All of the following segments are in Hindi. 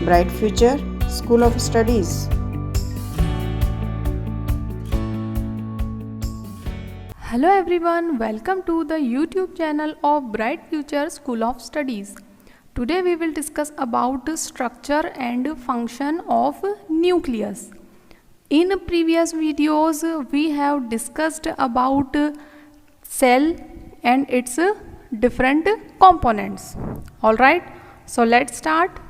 Bright Future School of Studies. Hello everyone, welcome to the YouTube channel of Bright Future School of Studies. Today we will discuss about the structure and function of nucleus. In previous videos we have discussed about cell and its different components. Alright, so let's start.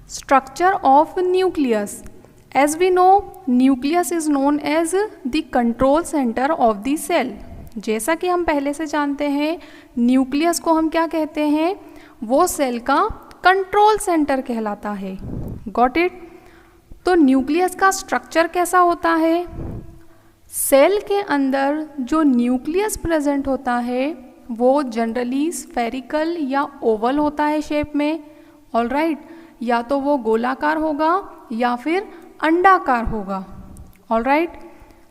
Structure of nucleus. As we know, nucleus is known as the control center of the cell. जैसा कि हम पहले से जानते हैं, न्यूक्लियस को हम क्या कहते हैं? वो सेल का कंट्रोल सेंटर कहलाता है. Got it? तो न्यूक्लियस का स्ट्रक्चर कैसा होता है? सेल के अंदर जो न्यूक्लियस प्रेजेंट होता है वो जनरली स्फेरिकल या ओवल होता है शेप में. ऑलराइट, या तो वो गोलाकार होगा या फिर अंडाकार होगा. Alright,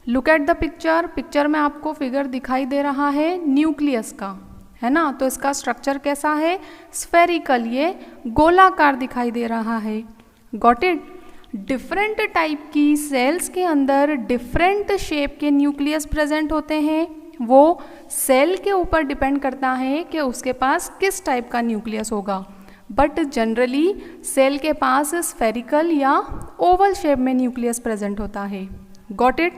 look at the picture. Picture में आपको फिगर दिखाई दे रहा है न्यूक्लियस का, है ना? तो इसका स्ट्रक्चर कैसा है? स्फेरिकल, ये गोलाकार दिखाई दे रहा है. Got it? डिफरेंट टाइप की सेल्स के अंदर डिफरेंट शेप के न्यूक्लियस प्रेजेंट होते हैं. वो सेल के ऊपर डिपेंड करता है कि उसके पास किस टाइप का न्यूक्लियस होगा. बट जनरली सेल के पास स्फेरिकल या ओवल शेप में न्यूक्लियस प्रेजेंट होता है. Got it?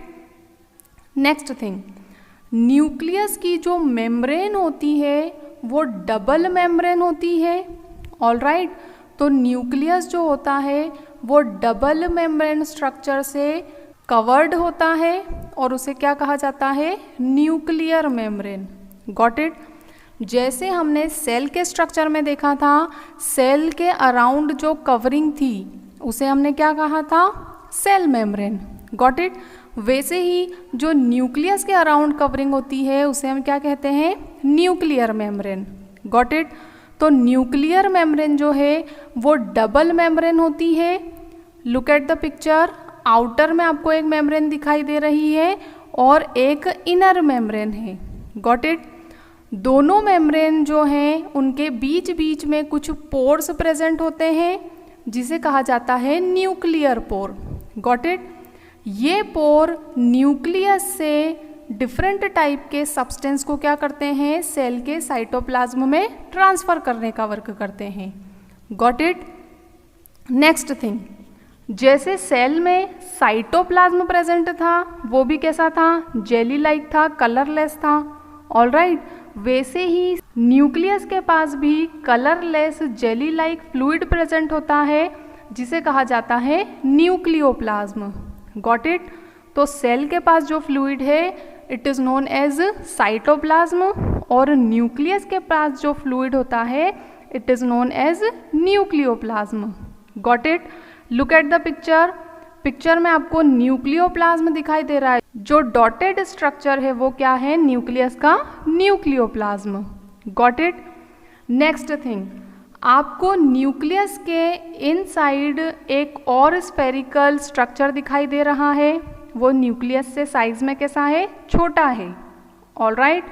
Next thing, nucleus की जो मेम्ब्रेन होती है वो डबल मेम्ब्रेन होती है. ऑलराइट, तो न्यूक्लियस जो होता है वो डबल मेम्ब्रेन स्ट्रक्चर से कवर्ड होता है और उसे क्या कहा जाता है? Nuclear membrane. Got it? जैसे हमने सेल के स्ट्रक्चर में देखा था, सेल के अराउंड जो कवरिंग थी उसे हमने क्या कहा था? Cell membrane. Got it? वैसे ही जो न्यूक्लियस के अराउंड कवरिंग होती है उसे हम क्या कहते हैं? Nuclear membrane. Got it? तो न्यूक्लियर मेम्ब्रेन जो है वो डबल मेम्ब्रेन होती है. Look at the picture. Outer में आपको एक मेम्ब्रेन दिखाई दे रही है और एक इनर मेम्ब्रेन है. Got it? दोनों मेम्ब्रेन जो हैं उनके बीच बीच में कुछ पोर्स प्रेजेंट होते हैं जिसे कहा जाता है न्यूक्लियर पोर. Got it? ये पोर न्यूक्लियस से डिफरेंट टाइप के सब्सटेंस को क्या करते हैं? सेल के साइटोप्लाज्म में ट्रांसफ़र करने का वर्क करते हैं. Got it? नेक्स्ट थिंग, जैसे सेल में साइटोप्लाज्म प्रेजेंट था वो भी कैसा था? जेली लाइक था, कलरलेस था. ऑलराइट, वैसे ही न्यूक्लियस के पास भी colourless jelly like fluid present होता है जिसे कहा जाता है न्यूक्लियोप्लाज्म. Got it? तो सेल के पास जो फ्लूइड है it is known as cytoplasm और न्यूक्लियस के पास जो फ्लूइड होता है it is known as nucleoplasm. Got it? Look at the picture. Picture में आपको न्यूक्लियोप्लाज्म दिखाई दे रहा है. जो डॉटेड स्ट्रक्चर है वो क्या है? न्यूक्लियस का nucleoplasm. Got it? Next thing, आपको न्यूक्लियस के इनसाइड एक और स्फेरिकल स्ट्रक्चर दिखाई दे रहा है. वो न्यूक्लियस से साइज में कैसा है? छोटा है. ऑलराइट,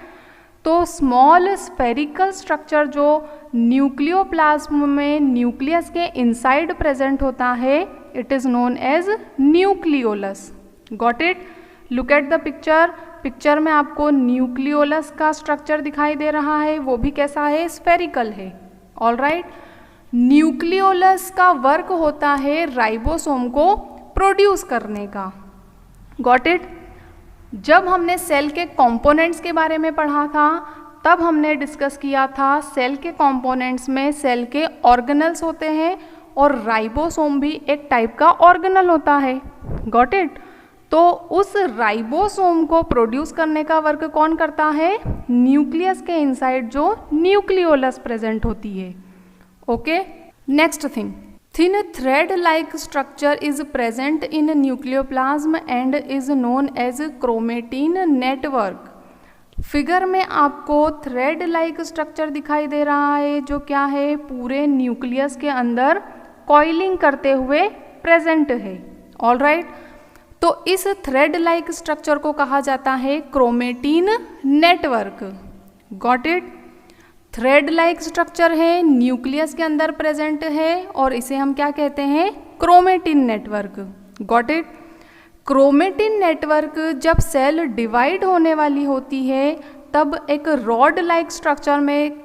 तो स्मॉल स्फेरिकल स्ट्रक्चर जो न्यूक्लियोप्लाज्म में न्यूक्लियस के इनसाइड प्रेजेंट होता है it is known as nucleolus. Got it? Look at the picture. Picture में आपको न्यूक्लियोलस का स्ट्रक्चर दिखाई दे रहा है, वो भी कैसा है? स्फेरिकल है. ऑलराइट, न्यूक्लियोलस का वर्क होता है राइबोसोम को प्रोड्यूस करने का. Got it? जब हमने सेल के कंपोनेंट्स के बारे में पढ़ा था तब हमने डिस्कस किया था सेल के कंपोनेंट्स में सेल के ऑर्गेनल्स होते हैं और राइबोसोम भी एक टाइप का ऑर्गेनल होता है. Got it? तो उस राइबोसोम को प्रोड्यूस करने का वर्क कौन करता है? न्यूक्लियस के इनसाइड जो न्यूक्लियोलस प्रेजेंट होती है. Okay, next thing, thin thread like structure is present in nucleoplasm and is known as chromatin network. Figure में आपको थ्रेड लाइक स्ट्रक्चर दिखाई दे रहा है जो क्या है? पूरे न्यूक्लियस के अंदर कॉइलिंग करते हुए प्रेजेंट है. ऑलराइट, तो इस थ्रेड लाइक स्ट्रक्चर को कहा जाता है chromatin network. Got it? Thread like structure है, न्यूक्लियस के अंदर प्रेजेंट है और इसे हम क्या कहते हैं, chromatin network. Got it. Chromatin network जब सेल डिवाइड होने वाली होती है तब एक रॉड लाइक स्ट्रक्चर में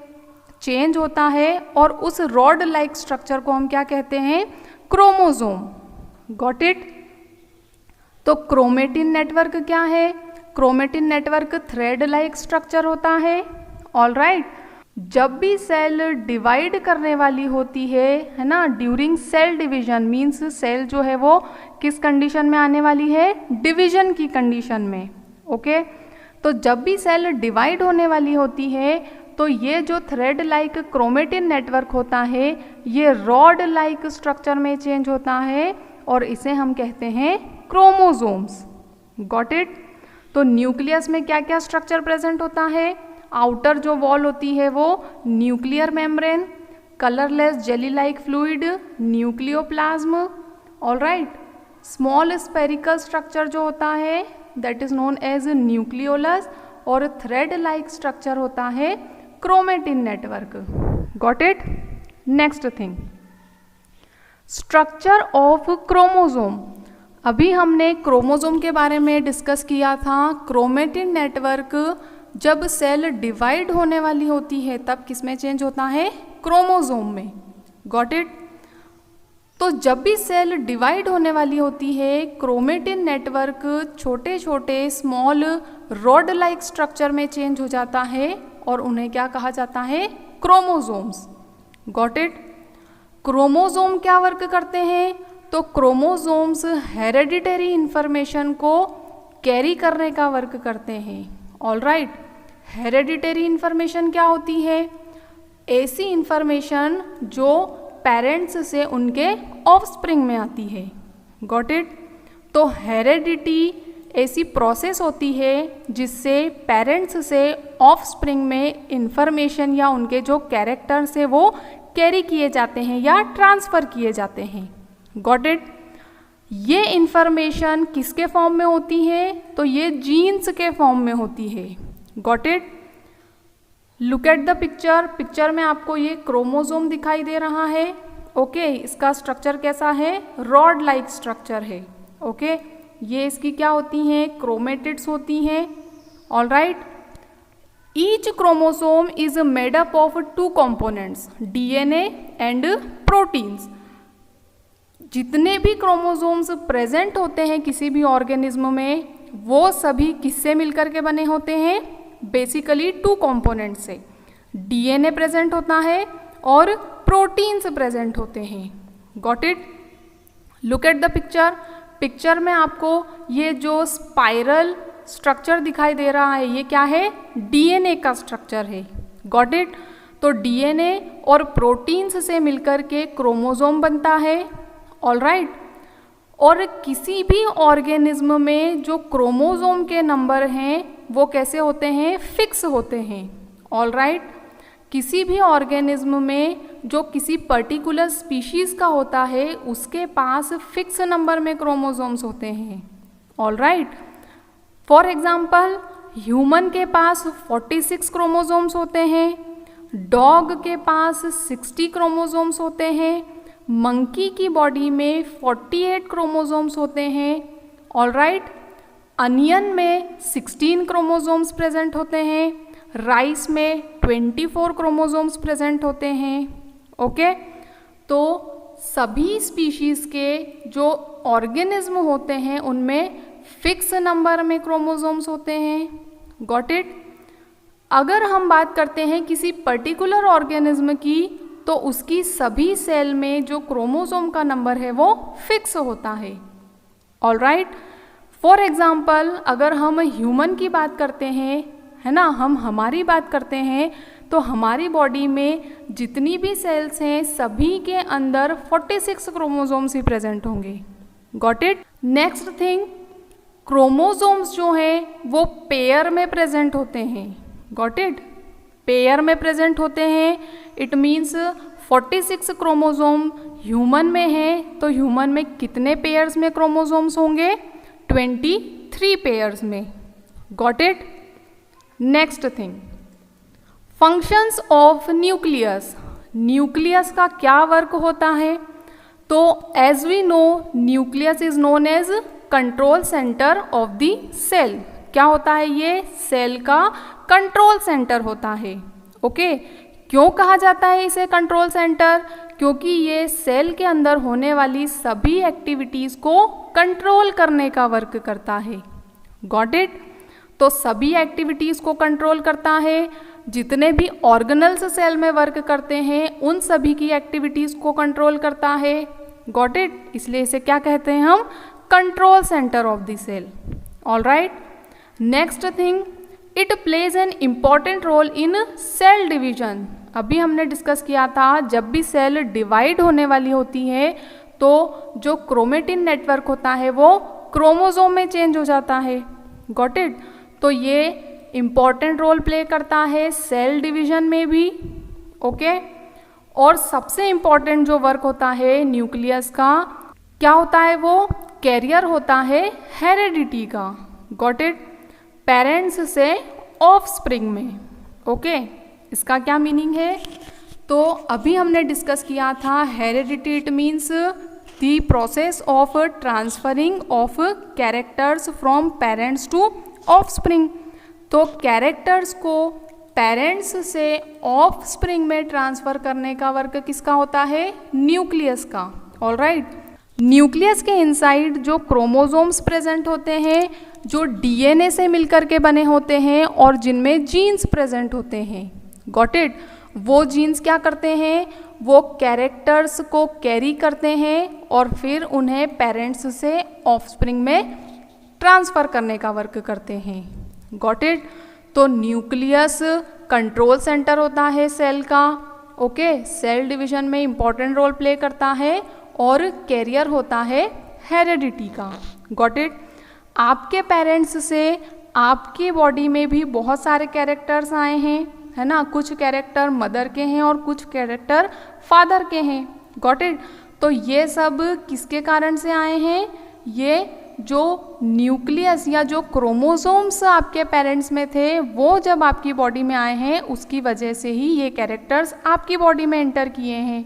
चेंज होता है और उस रॉड लाइक स्ट्रक्चर को हम क्या कहते हैं, क्रोमोसोम। Got it. तो क्रोमेटिन नेटवर्क क्या है, chromatin network thread like structure होता है। All right. जब भी सेल डिवाइड करने वाली होती है ना, during cell division, means cell जो है वो किस कंडीशन में आने वाली है, डिवीजन की कंडीशन में। ओके। तो जब भी सेल डिवाइड होने वाली होती है तो ये जो थ्रेड लाइक क्रोमेटिन नेटवर्क होता है ये रॉड लाइक स्ट्रक्चर में चेंज होता है और इसे हम कहते हैं क्रोमोसोम्स। Got it. तो न्यूक्लियस में क्या क्या स्ट्रक्चर प्रेजेंट होता है, आउटर जो वॉल होती है वो nuclear membrane, colourless jelly like fluid, nucleoplasm. All right. Small spherical structure जो होता है that is known as nucleolus और थ्रेड लाइक स्ट्रक्चर होता है chromatin network. Got it. Next thing, structure of chromosome. अभी हमने क्रोमोसोम के बारे में डिस्कस किया था। क्रोमेटिन नेटवर्क जब सेल डिवाइड होने वाली होती है तब किस में चेंज होता है, क्रोमोसोम में। Got it. तो जब भी सेल डिवाइड होने वाली होती है क्रोमेटिन नेटवर्क छोटे छोटे स्मॉल रॉड लाइक स्ट्रक्चर में चेंज हो जाता है और उन्हें क्या कहा जाता है, क्रोमोसोम्स। Got it. क्रोमोसोम क्या वर्क करते हैं, तो क्रोमोसोम्स हेरेडिटरी इंफॉर्मेशन को कैरी करने का वर्क करते हैं। All right. हेरेडिटरी इंफॉर्मेशन क्या होती है, ऐसी इंफॉर्मेशन जो पेरेंट्स से उनके ऑफस्प्रिंग में आती है। Got it. तो हेरेडिटी ऐसी प्रोसेस होती है जिससे पेरेंट्स से ऑफस्प्रिंग में इंफॉर्मेशन या उनके जो कैरेक्टर्स है वो कैरी किए जाते हैं या ट्रांसफ़र किए जाते हैं। Got it. ये इंफॉर्मेशन किसके फॉर्म में होती है, तो ये जीन्स के फॉर्म में होती है। Got it. Look at the picture. Picture में आपको ये क्रोमोसोम दिखाई दे रहा है। ओके। इसका स्ट्रक्चर कैसा है, रॉड लाइक स्ट्रक्चर है। ओके। ये इसकी क्या होती हैं, क्रोमेटिड्स होती हैं। All right. Each chromosome is made up of 2 components, DNA and proteins. जितने भी क्रोमोसोम्स प्रेजेंट होते हैं किसी भी ऑर्गेनिज्म में वो सभी किससे मिलकर के बने होते हैं, बेसिकली 2 कंपोनेंट से। डीएनए प्रेजेंट होता है और प्रोटीन्स प्रेजेंट होते हैं। Got it. Look at the picture. Picture में आपको ये जो स्पाइरल स्ट्रक्चर दिखाई दे रहा है ये क्या है, डीएनए का स्ट्रक्चर है। Got it. तो डीएनए और प्रोटीन्स से मिलकर के क्रोमोसोम बनता है। All right. और किसी भी ऑर्गेनिज्म में जो क्रोमोसोम के नंबर हैं वो कैसे होते हैं, फिक्स होते हैं। All right. किसी भी ऑर्गेनिज्म में जो किसी पर्टिकुलर स्पीशीज़ का होता है उसके पास फिक्स नंबर में क्रोमोसोम्स होते हैं। All right. For example human के पास 46 क्रोमोसोम्स होते हैं, डॉग के पास 60 क्रोमोसोम्स होते हैं, मंकी की बॉडी में 48 क्रोमोसोम्स होते हैं। All right. अनियन में 16 क्रोमोसोम्स प्रेजेंट होते हैं, राइस में 24 क्रोमोसोम्स प्रेजेंट होते हैं। ओके। तो सभी स्पीशीज़ के जो ऑर्गेनिज्म होते हैं उनमें फिक्स नंबर में क्रोमोसोम्स होते हैं। Got it. अगर हम बात करते हैं किसी पर्टिकुलर ऑर्गेनिज्म की तो उसकी सभी सेल में जो क्रोमोसोम का नंबर है वो फिक्स होता है। All right. फॉर एग्जाम्पल अगर हम ह्यूमन की बात करते हैं, है ना, हम हमारी बात करते हैं तो हमारी बॉडी में जितनी भी सेल्स हैं सभी के अंदर 46 क्रोमोसोम्स ही प्रेजेंट होंगे। Got it. Next thing, chromosomes जो हैं वो पेयर में प्रेजेंट होते हैं। Got it. पेयर में प्रेजेंट होते हैं। इट मीन्स 46 क्रोमोसोम ह्यूमन में है तो ह्यूमन में कितने पेयर्स में क्रोमोसोम्स होंगे, 23 पेयर्स में। Got it. Next thing, functions of nucleus, nucleus का क्या वर्क होता है? तो as we know nucleus is known as control centre of the cell. क्या होता है? ये सेल का कंट्रोल सेंटर होता है। ओके, क्यों कहा जाता है इसे कंट्रोल सेंटर? क्योंकि ये सेल के अंदर होने वाली सभी एक्टिविटीज़ को कंट्रोल करने का वर्क करता है। Got it? तो सभी एक्टिविटीज़ को कंट्रोल करता है, जितने भी ऑर्गेनल्स सेल में वर्क करते हैं उन सभी की एक्टिविटीज़ को कंट्रोल करता है। Got it? इसलिए इसे क्या कहते हैं हम? Control centre of the cell. All right, next thing, it plays an important role in cell division. अभी हमने डिस्कस किया था, जब भी सेल डिवाइड होने वाली होती है तो जो क्रोमेटिन नेटवर्क होता है वो क्रोमोसोम में चेंज हो जाता है। Got it? तो ये इम्पॉर्टेंट रोल प्ले करता है सेल डिवीजन में भी। ओके, और सबसे इम्पॉर्टेंट जो वर्क होता है न्यूक्लियस का, क्या होता है? वो कैरियर होता है हेरेडिटी का। Got it? पेरेंट्स से ऑफस्प्रिंग में। ओके, इसका क्या मीनिंग है? तो अभी हमने डिस्कस किया था heredity it means the process of transferring of characters from parents to offspring. तो कैरेक्टर्स को पेरेंट्स से ऑफस्प्रिंग में ट्रांसफ़र करने का वर्क किसका होता है? न्यूक्लियस का। ऑल राइट, न्यूक्लियस के इनसाइड जो क्रोमोसोम्स प्रेजेंट होते हैं, जो डीएनए से मिलकर के बने होते हैं और जिनमें जीन्स प्रेजेंट होते हैं। Got it? वो जीन्स क्या करते हैं? वो कैरेक्टर्स को कैरी करते हैं और फिर उन्हें पेरेंट्स से ऑफस्प्रिंग में ट्रांसफ़र करने का वर्क करते हैं। Got it? तो न्यूक्लियस कंट्रोल सेंटर होता है सेल का। ओके, सेल डिवीजन में इंपॉर्टेंट रोल प्ले करता है और कैरियर होता है हेरेडिटी का। Got it? आपके पेरेंट्स से आपकी बॉडी में भी बहुत सारे कैरेक्टर्स आए हैं, है ना? कुछ कैरेक्टर मदर के हैं और कुछ कैरेक्टर फादर के हैं। Got it? तो ये सब किसके कारण से आए हैं? ये जो न्यूक्लियस या जो क्रोमोसोम्स आपके पेरेंट्स में थे वो जब आपकी बॉडी में आए हैं उसकी वजह से ही ये कैरेक्टर्स आपकी बॉडी में एंटर किए हैं।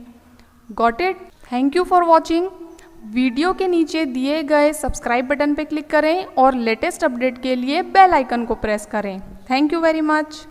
Got it? Thank you for watching. Video के नीचे दिए गए सब्सक्राइब बटन पे क्लिक करें और लेटेस्ट अपडेट के लिए बेल आइकन को प्रेस करें। Thank you very much.